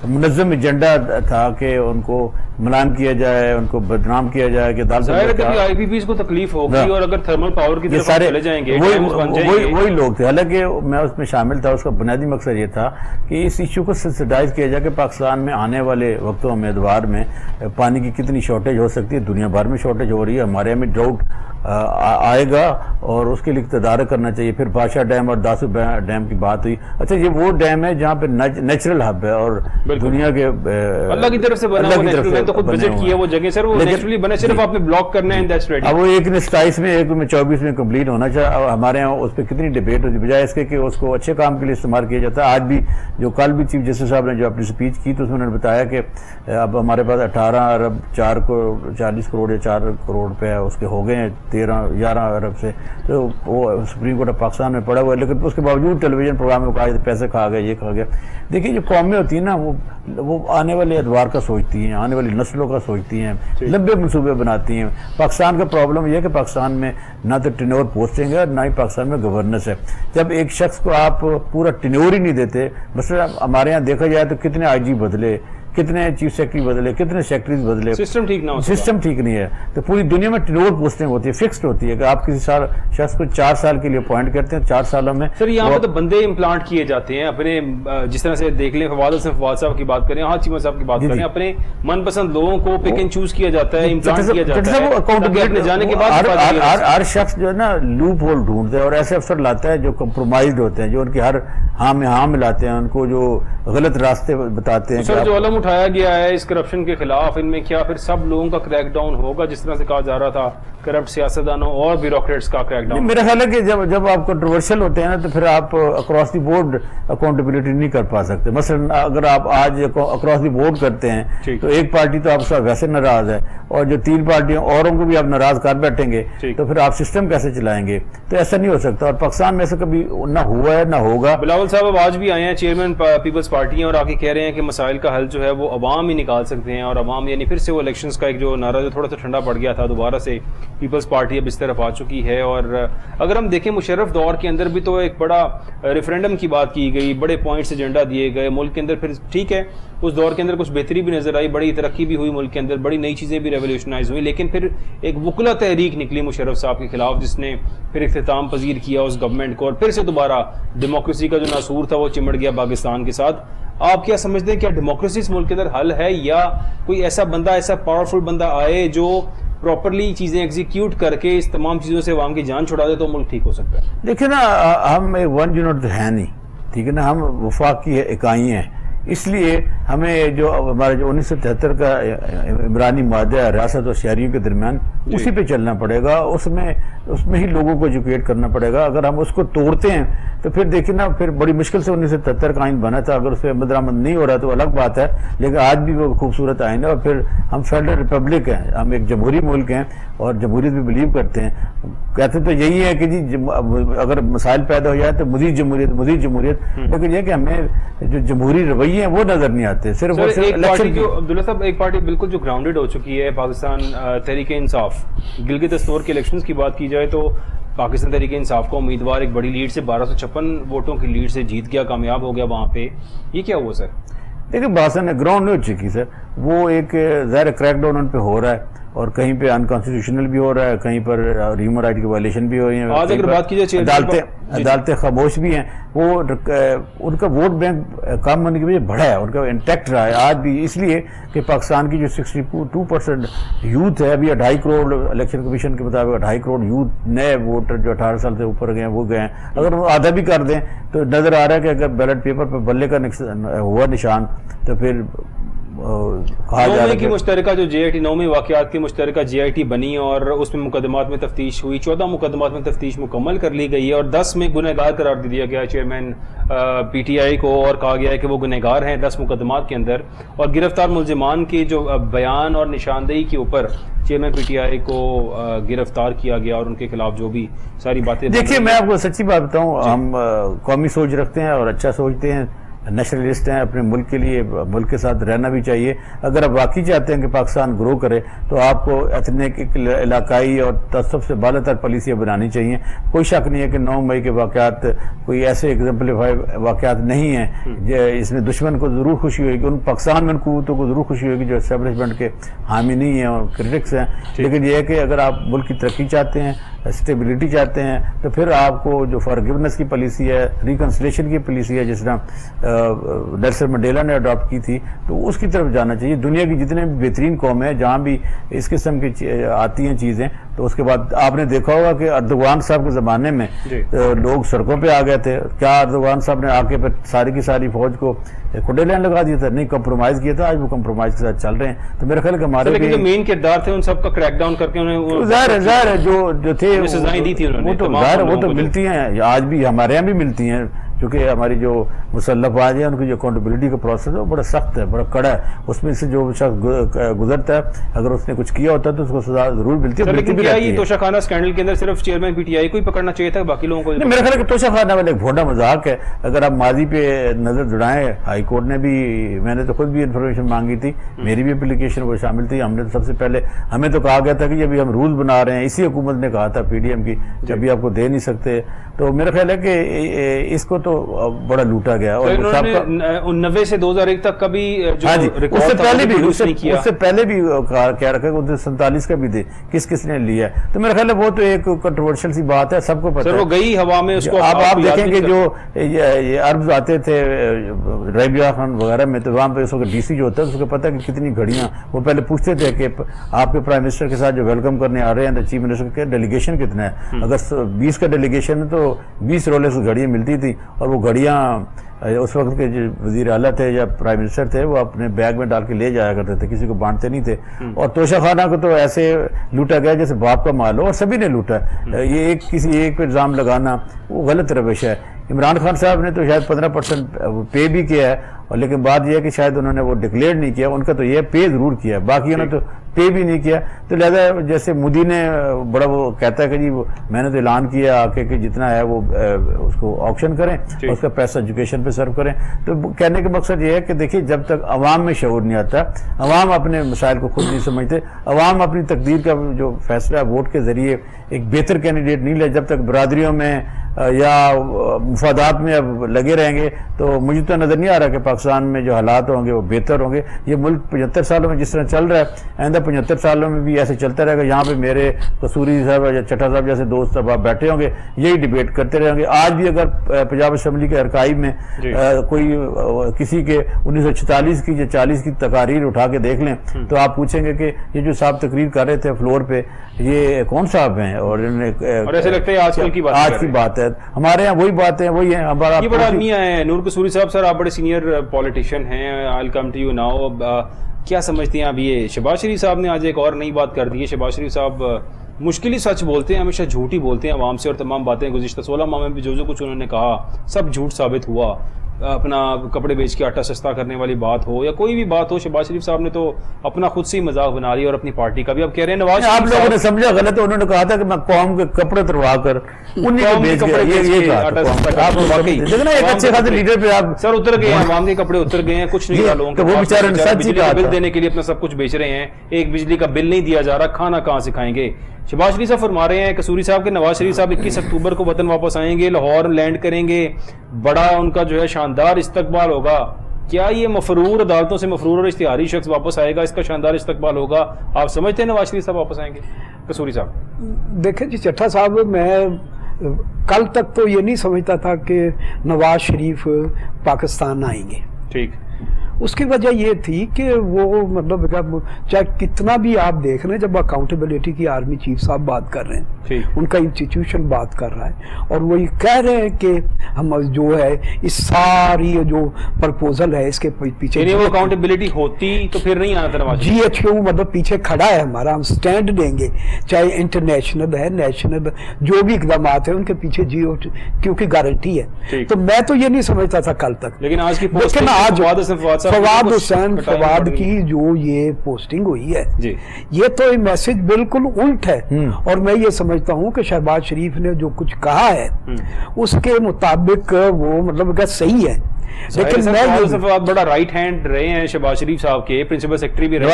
منظم ایجنڈا تھا کہ ان کو ملام کیا جائے, ان کو بدنام کیا جائے کہ IPPs کو تکلیف ہوگی اور اگر تھرمل پاور کی طرف چلے جائیں گے وہی لوگ تھے. حالانکہ میں اس میں شامل تھا. اس کا بنیادی مقصد یہ تھا کہ اس ایشو کو سینسٹائز کیا جائے کہ پاکستان میں آنے والے وقتوں میں ادوار میں پانی کی کتنی شارٹیج ہو سکتی ہے. دنیا بھر میں شارٹیج ہو رہی ہے, ہمارے یہاں میں ڈراؤٹ آئے گا اور اس کے لیے تدارک کرنا چاہیے. پھر بادشاہ ڈیم اور داسو ڈیم کی بات ہوئی. اچھا یہ وہ ڈیم ہے جہاں پہ نیچرل ہب ہے اور دنیا کے اللہ کی طرف سے بنا ہوا, تو خود وزٹ کیا وہ جگہ سر, وہ نیچرلی بنے, صرف آپ نے بلاک کرنا ہے. اب وہ ایک 27 میں ایک میں 24 میں کمپلیٹ ہونا چاہیے. ہمارے یہاں اس پہ کتنی ڈیبیٹ ہوتی ہے بجائے اس کے کہ اس کو اچھے کام کے لیے استعمال کیا جاتا ہے. آج بھی جو کل بھی چیف جسٹس صاحب نے جو اپنی اسپیچ کی تو اس میں انہوں نے بتایا کہ اب ہمارے پاس 18 ارب 40 کروڑ یا 4 کروڑ روپے اس کے ہو گئے ہیں 11 ارب سے. تو وہ سپریم کورٹ آف پاکستان میں پڑا ہوا ہے, لیکن اس کے باوجود ٹیلی ویژن پروگرام میں کہا پیسے کھا گئے, یہ کھا گیا. دیکھیے جو قومیں ہوتی ہیں نا وہ آنے والے ادوار کا سوچتی ہیں, آنے والی نسلوں کا سوچتی ہیں, لمبے منصوبے بناتی ہیں. پاکستان کا پرابلم یہ ہے کہ پاکستان میں نہ تو ٹینور پوسٹنگ ہے اور نہ ہی پاکستان میں گورننس ہے. جب ایک شخص کو آپ پورا ٹینور ہی نہیں دیتے, مثلا ہمارے یہاں دیکھا جائے تو کتنے IG بدلے, کتنے چیف سیکرٹری بدلے, کتنے سیکرٹریز بدلے, سسٹم ٹھیک نہیں ہے. تو پوری دنیا میں ٹینور پوسٹنگ ہوتی ہے, فکسڈ ہوتی ہے کہ آپ کسی شخص کو 4 سال کے لیے اپوائنٹ کرتے ہیں. 4 سالوں میں سر یہاں پہ تو بندے امپلانٹ کیے جاتے ہیں اپنے, جس طرح سے دیکھ لیں فواد صاحب کی بات کریں, چیمہ صاحب کی بات کریں, اپنے من پسند لوگوں کو پک اینڈ چوز کیا جاتا ہے, امپلانٹ کیا جاتا ہے اکاؤنٹیبلٹی جانے کے بعد. ہر شخص جو ہے نا لوپ ہول ڈھونڈتا ہے اور ایسے افسر لاتا ہے جو کمپرومائزڈ ہوتے ہیں, جو ان کی ہر ہاں میں ہاں ملاتے ہیں, ان کو جو غلط راستے بتاتے ہیں. سر جو علم اٹھایا گیا ہے اس کرپشن کے خلاف, ان میں کیا پھر سب لوگوں کا کریک ڈاؤن ہوگا جس طرح سے کہا جا رہا تھا کرپٹ سیاستدانوں اور بیوروکریٹس کا کریک ڈاؤن؟ میرا خیال ہے کہ جب آپ کنٹروورشل ہوتے ہیں نا تو پھر آپ اکراس دی بورڈ اکاؤنٹیبلٹی نہیں کر پا سکتے. مثلا اگر آپ آج اکراس دی بورڈ کرتے ہیں تو ایک پارٹی تو آپ سے ویسے ناراض ہے اور جو 3 پارٹیاں اوروں کو بھی آپ ناراض کر بیٹھیں گے تو پھر آپ سسٹم کیسے چلائیں گے؟ تو ایسا نہیں ہو سکتا, اور پاکستان میں ایسا کبھی نہ ہوا ہے نہ ہوگا. بلاول صاحب اب آج بھی آئے ہیں, چیئرمین پیپلز پارٹی ہیں, اور آ کے کہہ رہے ہیں کہ مسائل کا حل جو ہے وہ عوام ہی نکال سکتے ہیں, اور عوام یعنی پھر سے وہ الیکشنز کا ایک جو نعرہ جو تھوڑا سا ٹھنڈا پڑ گیا تھا, دوبارہ سے پیپلز پارٹی اب اس طرف آ چکی ہے. اور اگر ہم دیکھیں مشرف دور کے اندر بھی تو ایک بڑا ریفرینڈم کی بات کی گئی, بڑے پوائنٹس ایجنڈا دیے گئے ملک کے اندر. پھر ٹھیک ہے اس دور کے اندر کچھ بہتری بھی نظر آئی, بڑی ترقی بھی ہوئی ملک کے اندر, بڑی نئی چیزیں بھی ریولیوشنائز ہوئی, لیکن پھر ایک وکلا تحریک نکلی مشرف صاحب کے خلاف جس نے پھر اختتام پذیر کیا اس گورنمنٹ کو, اور پھر سے دوبارہ ڈیموکریسی کا جو ناسور تھا وہ چمڑ گیا پاکستان کے ساتھ. آپ کیا سمجھتے ہیں, کیا ڈیموکریسی اس ملک کے اندر حل ہے, یا کوئی ایسا بندہ, ایسا پاورفل بندہ آئے جو پراپرلی چیزیں ایگزیکیوٹ کر کے اس تمام چیزوں سے عوام کی جان چھڑا دے تو ملک ٹھیک ہو سکتا ہے؟ دیکھیں نا, ہم ایک 1 یونٹ تو ہے نہیں, ٹھیک ہے نا, ہم وفاق کی اکائی ہیں. اس لیے ہمیں جو ہمارا جو 1973 کا عمرانی معاہدہ ہے ریاست اور شہریوں کے درمیان, اسی پہ چلنا پڑے گا, اس میں ہی لوگوں کو ایجوکیٹ کرنا پڑے گا. اگر ہم اس کو توڑتے ہیں تو پھر دیکھیں نا, پھر بڑی مشکل سے 1973 کا آئین بنا تھا, اگر اس پہ عمل درآمد نہیں ہو رہا تو الگ بات ہے, لیکن آج بھی وہ خوبصورت آئین ہے. اور پھر ہم فیڈرل ریپبلک ہیں, ہم ایک جمہوری ملک ہیں اور جمہوریت بھی بلیو کرتے ہیں. کہتے تو یہی ہے کہ جی اگر مسائل پیدا ہو جائے تو مزید جمہوریت, لیکن یہ کہ ہمیں جو جمہوری رویے ہیں وہ نظر نہیں آتے. صرف عبداللہ صاحب ایک پارٹی بالکل جو گراؤنڈڈ ہو چکی ہے, پاکستان تحریک انصاف, گلگت دستور کے الیکشنز کی بات کی جائے تو پاکستان تحریک انصاف کا امیدوار ایک بڑی لیڈ سے 1256 ووٹوں کی لیڈ سے جیت گیا, کامیاب ہو گیا وہاں پہ. یہ کیا ہوا سر؟ دیکھیں باسن گراؤنڈ نہیں ہو چکی سر, وہ ایک ظاہر کریک ڈاؤن ان پہ ہو رہا ہے, اور کہیں پہ انکانسٹیٹیوشنل بھی ہو رہا ہے, کہیں پر ہیومن رائٹ کی وائلیشن بھی ہوئی ہیں. آج اگر بات کی جائے عدالتیں خاموش بھی ہیں, وہ ان کا ووٹ بینک کم ہونے کی وجہ بڑھا ہے, ان کا انٹیکٹ رہا ہے آج بھی, اس لیے کہ پاکستان کی جو 62% یوتھ ہے, ابھی 2.5 کروڑ الیکشن کمیشن کے مطابق 2.5 کروڑ یوتھ نئے ووٹر جو 18 سال سے اوپر گئے ہیں وہ گئے ہیں. اگر وہ آدھا بھی کر دیں تو نظر آ رہا ہے کہ اگر بیلٹ پیپر پہ بلے کا ہوا نشان تو پھر کہا جا رہا کی مشترکہ جو JIT 9 واقعات کی مشترکہ JIT بنی اور اس میں مقدمات میں تفتیش ہوئی, 14 مقدمات میں تفتیش مکمل کر لی گئی ہے اور 10 میں گنہگار قرار دے دیا گیا چیئرمین PTI کو, اور کہا گیا ہے کہ وہ گنہگار ہیں 10 مقدمات کے اندر, اور گرفتار ملزمان کے جو بیان اور نشاندہی کے اوپر چیئرمین PTI کو گرفتار کیا گیا اور ان کے خلاف جو بھی ساری باتیں. دیکھیے میں آپ کو سچی بات بتاؤں, ہم قومی سوچ رکھتے ہیں اور اچھا سوچتے ہیں, نیشنلسٹ ہیں, اپنے ملک کے لیے ملک کے ساتھ رہنا بھی چاہیے. اگر آپ واقعی چاہتے ہیں کہ پاکستان گرو کرے تو آپ کو ایتھنک علاقائی اور تعصب سے بالا تر پالیسیاں بنانی چاہیے. کوئی شک نہیں ہے کہ 9 مئی کے واقعات کوئی ایسے ایگزمپلیفائی واقعات نہیں ہیں اس میں دشمن کو ضرور خوشی ہوگی, ان پاکستان میں ان قوتوں کو ضرور خوشی ہوگی جو اسٹیبلشمنٹ کے حامی نہیں ہیں اور کرٹکس ہیں. لیکن یہ ہے کہ اگر آپ ملک کی ترقی چاہتے ہیں, اسٹیبلٹی چاہتے ہیں, تو پھر آپ کو جو فارگیونیس کی پالیسی ہے, ریکنسلیشن کی پالیسی ہے جس طرح نیلسن منڈیلا نے اڈاپٹ کی تھی, تو اس کی طرف جانا چاہیے. دنیا کی جتنے بھی بہترین قوم ہیں جہاں بھی اس قسم کی آتی ہیں چیزیں, تو اس کے بعد آپ نے دیکھا ہوگا کہ اردوغان صاحب کے زمانے میں لوگ سڑکوں پہ آ گئے تھے. کیا اردوغان صاحب نے آ کے ساری کی ساری فوج کو کھڈے لین لگا دیا تھا؟ نہیں, کمپرومائز کیا تھا. آج وہ کمپرومائز کے ساتھ چل رہے ہیں. تو میرا خیال ہے کہ ہمارے جو مین کردار تھے ان سب کا کریک ڈاؤن کر کے ظاہر ہے جو تھے سزائیں دی تھی وہ تو ملتی ہیں, آج بھی ہمارے یہاں بھی ملتی ہیں, کیونکہ ہماری جو مسلح فوج ہے ان کی جو اکاؤنٹیبلٹی کا پروسیس ہے وہ بڑا سخت ہے, بڑا کڑا ہے. اس میں سے جو شخص گزرتا ہے اگر اس نے کچھ کیا ہوتا ہے تو اس کو سزا ضرور ملتی ہے. لیکن کیا یہ توشہ خانہ اسکینڈل کے اندر صرف چیئرمین PTI کو ہی پکڑنا چاہیے تھا, باقی لوگوں کو؟ میرا خیال ہے کہ توشہ خانہ والا ایک بھونڈا مذاق ہے. اگر آپ ماضی پہ نظر دوڑائیں, ہائی کورٹ نے بھی, میں نے تو خود بھی انفارمیشن مانگی تھی, میری بھی اپلیکیشن وہ شامل تھی. ہم نے تو سب سے پہلے ہمیں تو کہا گیا تھا کہ ابھی ہم رول بنا رہے ہیں, اسی حکومت نے کہا تھا PDM کی کہ ابھی آپ کو دے نہیں سکتے. تو میرا خیال ہے کہ اس کو تو بڑا لوٹا گیا. اور 90 سے 2001 تک کبھی اس سے پہلے بھی کیا رکھا کہ 47 کا بھی دے, کس نے لیا ہے. تو میرا خیال ہے وہ تو ایک کنٹروورشل سی بات ہے, سب کو پتہ ہے. وہ گئی ہوا میں, اس کو آپ دیکھیں کہ جو عربز آتے تھے ریبیا خان وغیرہ میں, تو وہاں پہ اس وقت DC جو ہوتا ہے اس کو پتہ ہے کہ کتنی گھڑیاں, وہ پہلے پوچھتے تھے کہ آپ کے پرائم منسٹر کے ساتھ جو ویلکم کرنے آ رہے ہیں چیف منسٹر کے ڈیلیگیشن کتنا ہے. اگر 20 کا ڈیلیگیشن ہے تو 20 رولیکس گھڑیاں ملتی تھی, اور وہ گھڑیاں اس وقت کے جو وزیر اعلیٰ تھے یا پرائم منسٹر تھے وہ اپنے بیگ میں ڈال کے لے جایا کرتے تھے, کسی کو بانٹتے نہیں تھے. اور توشہ خانہ کو تو ایسے لوٹا گیا جیسے باپ کا مال ہو, اور سبھی نے لوٹا. یہ کسی ایک پہ الزام لگانا وہ غلط روش ہے. عمران خان صاحب نے تو شاید 15% پے بھی کیا ہے, اور لیکن بات یہ ہے کہ شاید انہوں نے وہ ڈکلیئر نہیں کیا. ان کا تو یہ پے ضرور کیا ہے, باقی انہوں نے تو پے بھی نہیں کیا. تو لہذا جیسے مودی نے بڑا وہ کہتا ہے کہ جی میں نے تو اعلان کیا آ کے کہ جتنا ہے وہ اس کو آکشن کریں, اس کا پیسہ ایجوکیشن پہ صرف کریں. تو کہنے کا مقصد یہ ہے کہ دیکھیے جب تک عوام میں شعور نہیں آتا, عوام اپنے مسائل کو خود نہیں سمجھتے, عوام اپنی تقدیر کا جو فیصلہ ہے ووٹ کے ذریعے ایک بہتر کینڈیڈیٹ نہیں لے, جب تک برادریوں میں یا مفادات میں اب لگے رہیں گے تو مجھے تو نظر نہیں آ رہا کہ پاکستان میں جو حالات ہوں گے وہ بہتر ہوں گے. یہ ملک 75 سالوں میں جس طرح چل رہا ہے آئندہ 75 سالوں میں بھی ایسے چلتا رہے گا. یہاں پہ میرے قصوری صاحب یا چٹھا صاحب جیسے دوست صاحب بیٹھے ہوں گے, یہی ڈیبیٹ کرتے رہیں گے. آج بھی اگر پنجاب اسمبلی کے ارکائیو میں کوئی کسی کے 1946 کی یا 40 کی تقاریر اٹھا کے دیکھ لیں تو آپ پوچھیں گے کہ یہ جو صاحب تقریر کر رہے تھے فلور پہ یہ کون صاحب ہیں, اور ایسے لگتا ہے آج کی بات ہے. ہمارے یہاں وہی باتیں وہی ہیں. یہ بڑا آدمی ہیں نور قصوری صاحب. سر آپ بڑے سینئر پولیٹیشین ہیں, آئی ول کم ٹو یو ناؤ. کیا سمجھتے ہیں اب یہ شہباز شریف صاحب نے آج ایک اور نئی بات کر دی ہے. شہباز شریف صاحب مشکل ہی سچ بولتے ہیں, ہمیشہ جھوٹ ہی بولتے ہیں عوام سے, اور تمام باتیں گزشتہ 16 ماہ میں بھی جو کچھ انہوں نے کہا سب جھوٹ ثابت ہوا. اپنا کپڑے بیچ کے آٹا سستا کرنے والی بات ہو یا کوئی بھی بات ہو, شہباز شریف صاحب نے تو اپنا خود سے ہی مذاق بنا لیا اور اپنی پارٹی کا بھی. اب کہہ رہے ہیں نواز آپ لوگوں نے سمجھا غلط ہے, انہوں نے کہا تھا کہ میں قوم کے کپڑے تروا کر انہیں کو بیچ گیا. ایک اچھے خاصے لیڈر پہ آپ سر اتر گئے ہیں, عوام کے کپڑے اتر گئے ہیں, کچھ نہیں لوگوں کو. وہ بیچارے بجلی کا بل دینے کے لیے اپنا سب کچھ بیچ رہے ہیں, ایک بجلی کا بل نہیں دیا جا رہا, کھانا کہاں سے کھائیں گے. شہباز شریف صاحب فرما رہے ہیں قصوری صاحب کہ نواز شریف صاحب 21 اکتوبر کو وطن واپس آئیں گے, لاہور لینڈ کریں گے, بڑا ان کا جو ہے شاندار استقبال ہوگا. کیا یہ مفرور عدالتوں سے مفرور اور اشتہاری شخص واپس آئے گا, اس کا شاندار استقبال ہوگا؟ آپ سمجھتے ہیں نواز شریف صاحب واپس آئیں گے؟ قصوری صاحب دیکھیں جی چٹھا صاحب, میں کل تک تو یہ نہیں سمجھتا تھا کہ نواز شریف پاکستان آئیں گے. ٹھیک, اس کی وجہ یہ تھی کہ وہ مطلب چاہے کتنا بھی آپ دیکھ رہے ہیں، جب اکاؤنٹیبلٹی کی آرمی چیف صاحب بات کر رہے ہیں، ان کا انسٹیٹیوشن بات کر رہا ہے، اور وہ یہ کہہ رہے ہیں کہ ہم جو ہے اس ساری جو پرپوزل ہے اس کے پیچھے وہ اکاؤنٹیبلٹی ہوتی تو پھر نہیں آنا تھا جی ایچ کیو مطلب پیچھے کھڑا ہے ہمارا، ہم سٹینڈ دیں گے، چاہے انٹرنیشنل ہے نیشنل جو بھی اقدامات ہیں ان کے پیچھے جی ایچ کیو کی گارنٹی ہے. تو میں تو یہ نہیں سمجھتا تھا کل تک، لیکن آج کی فواد حسین فواد کی جو یہ پوسٹنگ ہوئی ہے یہ تو میسج بالکل الٹ ہے. اور میں یہ سمجھتا ہوں کہ شہباز شریف نے جو کچھ کہا ہے اس کے مطابق وہ مطلب صحیح ہے. لیکن بڑا رائٹ ہینڈ رہے ہیں شہباز شریف صاحب کے، پرنسپل سیکرٹری بھی رہے ہیں،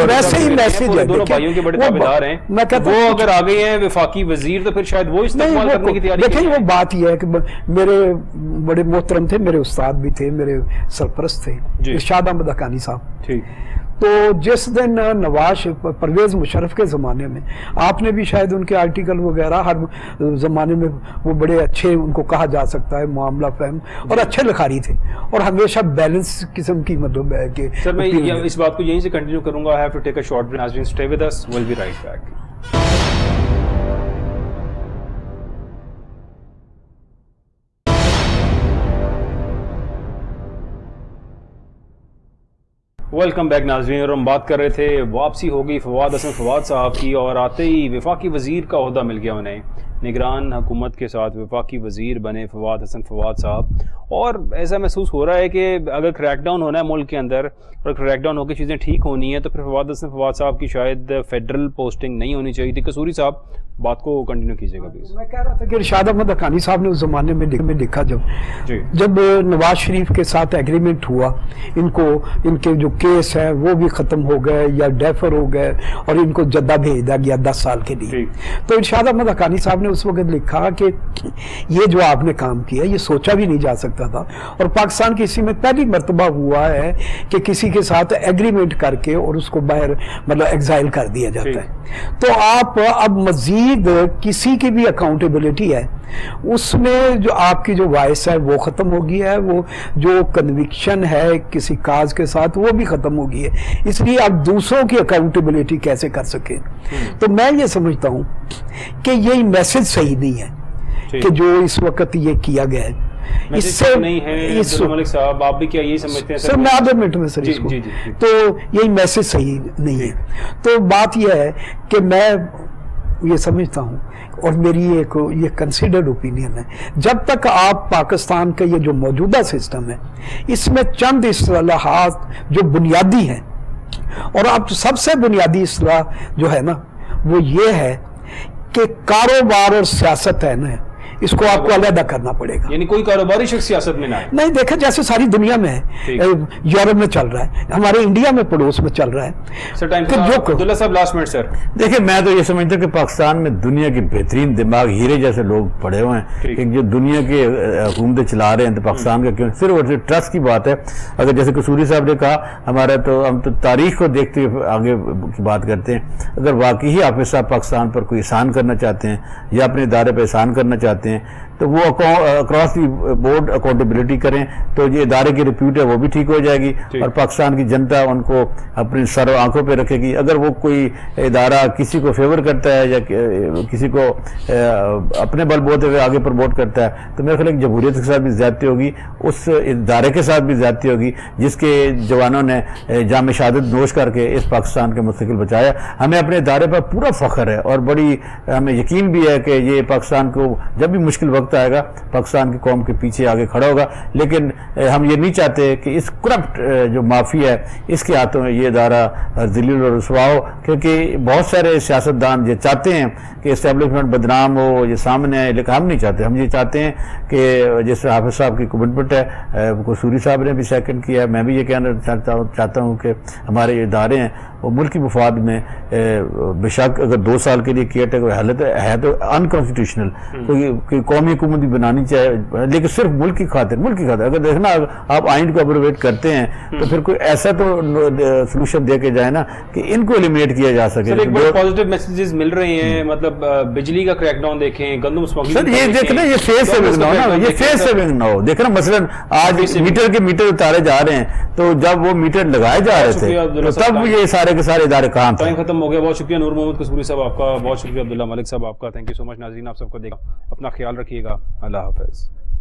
ویسے ہی میسج ہے، دونوں بھائیوں کے بڑے تابعدار ہیں. وہ اگر آ گئے ہیں وفاقی وزیر تو پھر شاید وہ استعمال کرنے کی تیاری. دیکھیں وہ بات یہ ہے کہ میرے بڑے محترم تھے، میرے استاد بھی تھے، میرے سرپرست تھے ارشاد احمد حقانی صاحب. تو جس دن نواز پرویز مشرف کے زمانے میں آپ نے بھی شاید ان کے آرٹیکل وغیرہ ہر زمانے میں وہ بڑے اچھے ان کو کہا جا سکتا ہے معاملہ فہم اور اچھے لکھاری تھے اور ہمیشہ بیلنس قسم کی مطلب ہے کہ سر میں اس بات کو یہیں سے کنٹینیو کروں گا. I have to take a short break. Nazreen, stay with us. We'll be right back. Welcome back ناظرین. اور ہم بات کر رہے تھے واپسی ہو گئی فواد حسن فواد صاحب کی، اور آتے ہی وفاقی وزیر کا عہدہ مل گیا انہیں. نگران حکومت کے ساتھ وفاقی وزیر بنے فواد حسن فواد صاحب. اور ایسا محسوس ہو رہا ہے کہ اگر کریک ڈاؤن ہونا ہے ملک کے اندر اور کریک ڈاؤن ہو کے چیزیں ٹھیک ہونی ہیں تو پھر فواد حسن فواد صاحب کی شاید فیڈرل پوسٹنگ نہیں ہونی چاہیے تھی. قصوری صاحب بات کو کنٹینیو کیجیے گا پلیز. میں کہہ رہا تھا کہ ارشاد احمد حقانی صاحب نے اس زمانے میں دیکھا جب نواز شریف کے ساتھ ایگریمنٹ ہوا، ان کے جو کیس ہے وہ بھی ختم ہو گئے یا ڈیفر ہو گئے اور ان کو جدہ بھیج دیا گیا 10 سال کے لیے. تو ارشاد احمد حقانی صاحب نے اس وقت لکھا کہ یہ جو آپ نے کام کیا یہ سوچا بھی نہیں جا سکتا تھا، اور پاکستان کی اسی میں پہلی مرتبہ ہوا ہے کہ کسی کے ساتھ ایگریمنٹ کر کے اور اس کو باہر مطلب ایگزائل کر دیا جاتا ہے. تو آپ اب مزید کسی کی بھی اکاؤنٹیبلٹی ہے اس میں جو آپ کی جو وائس ہے وہ ختم ہو گیا ہے، وہ جو کنوکشن ہے کسی کاز کے ساتھ وہ بھی ختم ہو گئی ہے. اس لیے آپ دوسروں کی اکاؤنٹیبلٹی کیسے کر سکیں؟ تو میں یہ سمجھتا ہوں کہ یہ میسج صحیح نہیں ہے کہ جو اس وقت یہ کیا گیا ہے. اس سے نہیں ہے ملک صاحب، آپ بھی کیا یہی سمجھتے ہیں؟ سر میں آدھے منٹ میں سر اس کو تو یہی میسج صحیح نہیں ہے. تو بات یہ ہے کہ میں یہ سمجھتا ہوں اور میری یہ کنسیڈرڈ اوپینین ہے، جب تک آپ پاکستان کا یہ جو موجودہ سسٹم ہے اس میں چند اصلاحات جو بنیادی ہیں، اور اب سب سے بنیادی اصلاح جو ہے نا وہ یہ ہے کہ کاروبار اور سیاست ہے نا اس کو آپ کو علیحدہ کرنا پڑے گا. یعنی کوئی کاروباری شخص سیاست میں نہ ہے. نہیں دیکھیں جیسے ساری دنیا میں ہے، یورپ میں چل رہا ہے، ہمارے انڈیا میں پڑوس میں چل رہا ہے. عبداللہ صاحب لاسٹ منٹ. سر دیکھیں میں تو یہ سمجھتا ہوں کہ پاکستان میں دنیا کے بہترین دماغ ہیرے جیسے لوگ پڑے ہوئے ہیں کہ جو دنیا کے حکومتیں چلا رہے ہیں تو پاکستان کا کیوں صرف اور صرف ٹرسٹ کی بات ہے. اگر جیسے قصوری صاحب نے کہا ہم تو تاریخ کو دیکھتے ہوئے آگے کی بات کرتے ہیں. اگر واقعی حافظ صاحب پاکستان پر کوئی احسان کرنا چاہتے ہیں یا اپنے ادارے پہ احسان کرنا چاہتے ہیں تو وہ اکراس دی بورڈ اکاؤنٹیبلٹی کریں تو یہ ادارے کی ریپیوٹ ہے وہ بھی ٹھیک ہو جائے گی اور پاکستان کی جنتا ان کو اپنی سر و آنکھوں پہ رکھے گی. اگر وہ کوئی ادارہ کسی کو فیور کرتا ہے یا کسی کو اپنے بل بوتے ہوئے آگے پروموٹ کرتا ہے تو میرے خیال ہے جمہوریت کے ساتھ بھی زیادتی ہوگی، اس ادارے کے ساتھ بھی زیادتی ہوگی جس کے جوانوں نے جام شہادت نوش کر کے اس پاکستان کے مستقبل بچایا. ہمیں اپنے ادارے پر پورا فخر ہے اور بڑی ہمیں یقین بھی ہے کہ یہ پاکستان کو جب بھی مشکل وقت آئے گا پاکستان کی قوم کے پیچھے آگے کھڑا ہوگا. لیکن ہم یہ نہیں چاہتے کہ اس کرپٹ جو مافیا ہے اس کے ہاتھوں میں یہ ادارہ ذلیل و رسوا ہو، کیونکہ بہت سارے سیاستدان یہ چاہتے ہیں کہ اسٹیبلشمنٹ بدنام ہو، یہ سامنے آئے، لیکن ہم نہیں چاہتے. ہم یہ چاہتے ہیں کہ جیسے حافظ صاحب کی کمٹمنٹ ہے، قصوری صاحب نے بھی سیکنڈ کیا ہے، میں بھی یہ کہنا چاہتا ہوں کہ ہمارے ادارے ہیں وہ ملکی مفاد میں بے شک اگر 2 سال کے لیے کیئر ٹیکر حالت ہے تو انکانسٹیٹیوشنل کوئی قومی حکومت بھی بنانی چاہیے لیکن صرف ملک کی خاطر اگر دیکھنا آپ آئین کو ابرویٹ کرتے ہیں تو پھر کوئی ایسا تو سلوشن دے کے جائے نا کہ ان کو ایلیمینیٹ کیا جا سکے. بڑے پازیٹیو میسیجز مل رہے ہیں، مطلب بجلی کا کریک ڈاؤن دیکھیں, گندم اسمگلنگ. سر یہ دیکھنا, یہ فیس سیونگ نہ ہو نا, یہ فیس سیونگ نہ ہو. دیکھنا مثلاً آج میٹر کے میٹر اتارے جا رہے ہیں, تو جب وہ میٹر لگائے جا رہے تھے تو تب یہ سارے کے سارے ادارے کام تھے. ٹائم ختم ہو گیا. بہت شکریہ نور محمد قصوری صاحب آپ کا, بہت شکریہ عبداللہ ملک صاحب آپ کا. تھینک یو سو مچ. ناظرین آپ سب کو دیکھا, اپنا خیال رکھیے گا. اللہ حافظ.